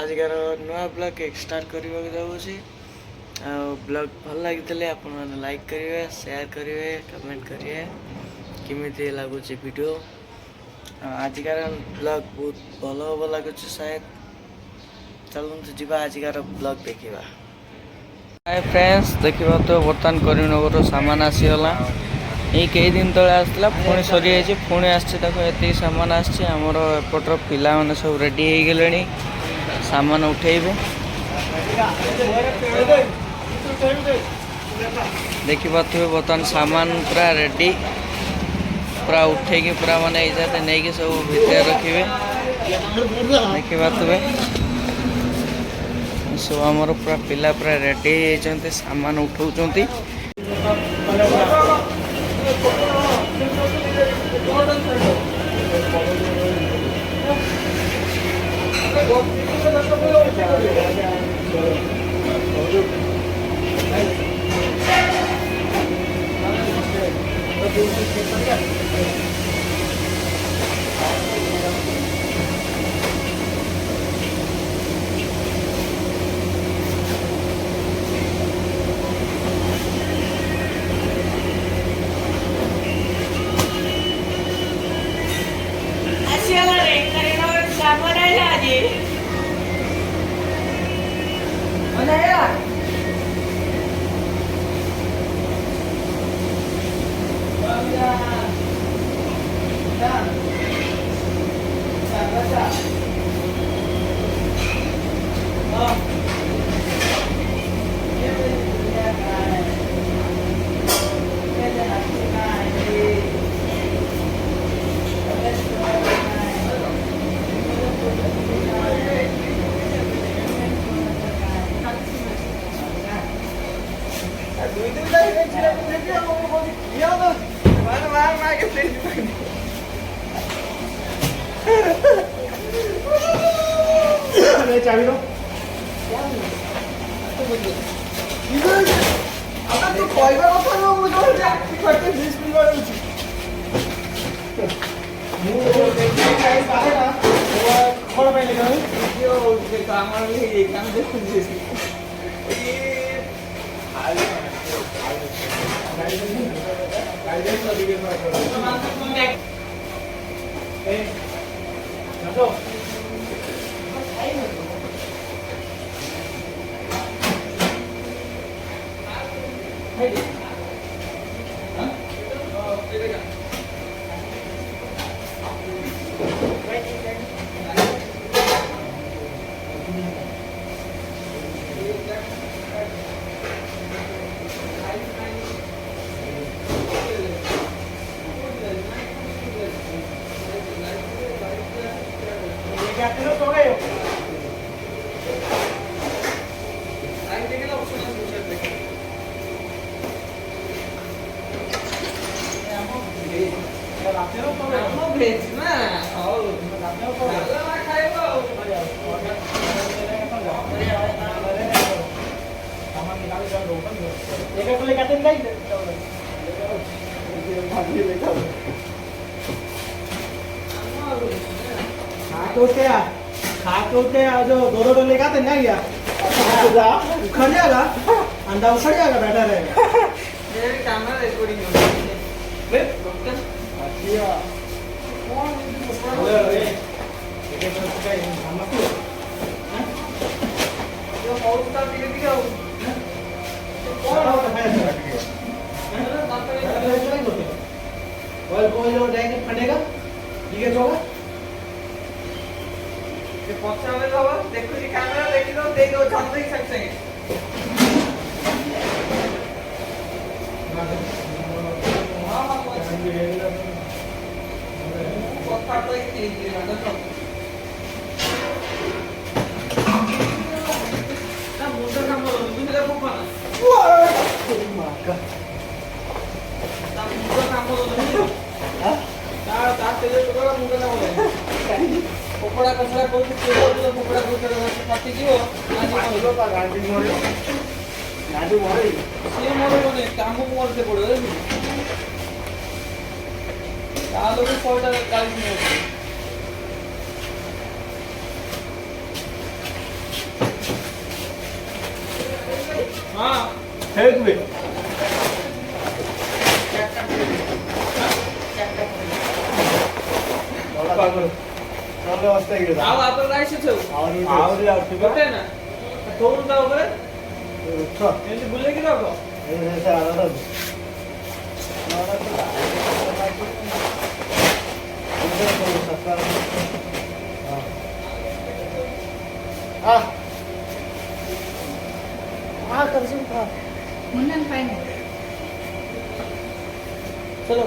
आजिकार नुआ blog start करने जाऊँगी ब्लॉग भल लगी आप लाइक करेंगे शेयर करेंगे कमेंट करेंगे केमी लगुच वीडियो आजिकार ब्लॉग बहुत भल हम लगुच शायद चलते जीवा आजिकार ब्लॉग देखा। हाय फ्रेंड्स देखा तो बर्तमान करीमनगर सामान आसीगला ये कई दिन तले आसला पुणी सरी जाइए पुणी आते सामान आमर एपटर पिला मैंने सब रेडी हो गले सामान उठेबे देखी पारे बर्तमान सामान पूरा रेडी पूरा उठे पूरा माने नहीं सब भितर रखिए देखी पारे सब आमर पूरा पिला पूरा रेडी होती सामान उठाऊँ चाबी लो तो कहवा कथा न मुझे करते 20 मिनिट होची मु देखि काई पाहेला खड़ पाइले न यो के काम ले काम देखु छी ए खाते जो दो लेगा तो नहीं गया उखड़ जाएगा अंडा उखड़ जाएगा बैठा रहेगा मेरे कैमरा रिकॉर्डिंग हो अच्छा जो बहुत का धीरे धीरे हो कौन और कोई लोग जाएंगे फटेगा ठीक है होगा ये पछा में बाबा देखो जी कैमरा देखि दो दे दो जल्द ही सकते हैं हां पछा तो एक चीज है ना तो ना मोटर काम करो तुम देखो पाना मां का ना मोटर काम करो हां ता तेरे तो मोटर काम करो पोपड़ा कसरा को तो पोपड़ा को काटी दियो आज को गाड़ी मोरे से मोरे कोने काम मोरते पड़ो तालो भी 100 টাকা গাড়ি নিয়ে দেখবে आओ आप लोग ऐसे थे आओ ठीक है ना थोड़ा सा ऊपर ये बोले कि रखो Munang pain. चलो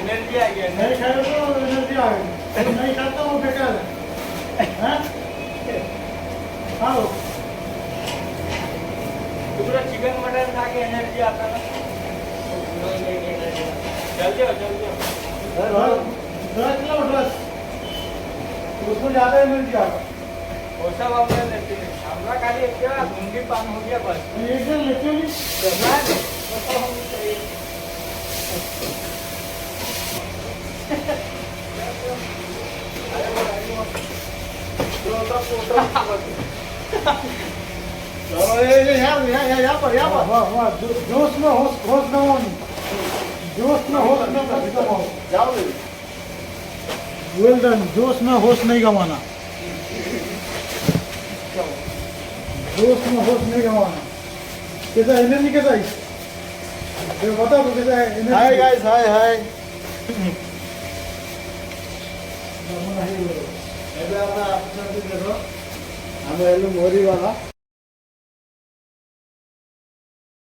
एनर्जी आ गया नहीं खाए तो एनर्जी आ गई, नहीं खाता वो बेकार है। हाँ? खाओ। पूरा चिकन मटन खा के एनर्जी आता ना। चल जाओ ड्रस लो ड्रस, उसमें ज्यादा एनर्जी आ गई। वो सब हमने लेते हैं हमरा खाली एक क्या धुंधी पान हो गया बस एक दिन लेते हो नहीं? यहाँ पर जोश में होश गवाओ नहीं, जोश में होश न गवाओ। जाओ वेल डन, जोश में होश नहीं गवाना, जोश में होश नहीं गवाना। कैसा एनर्जी कैसा है? बता दो कैसा है एनर्जी? हाय गाइस, हाय ଏବେ ଆମେ ଆସୁଛନ୍ତି ଦେଖ, ଆମେ ହେଲୁ ମୋରି ବାଲା।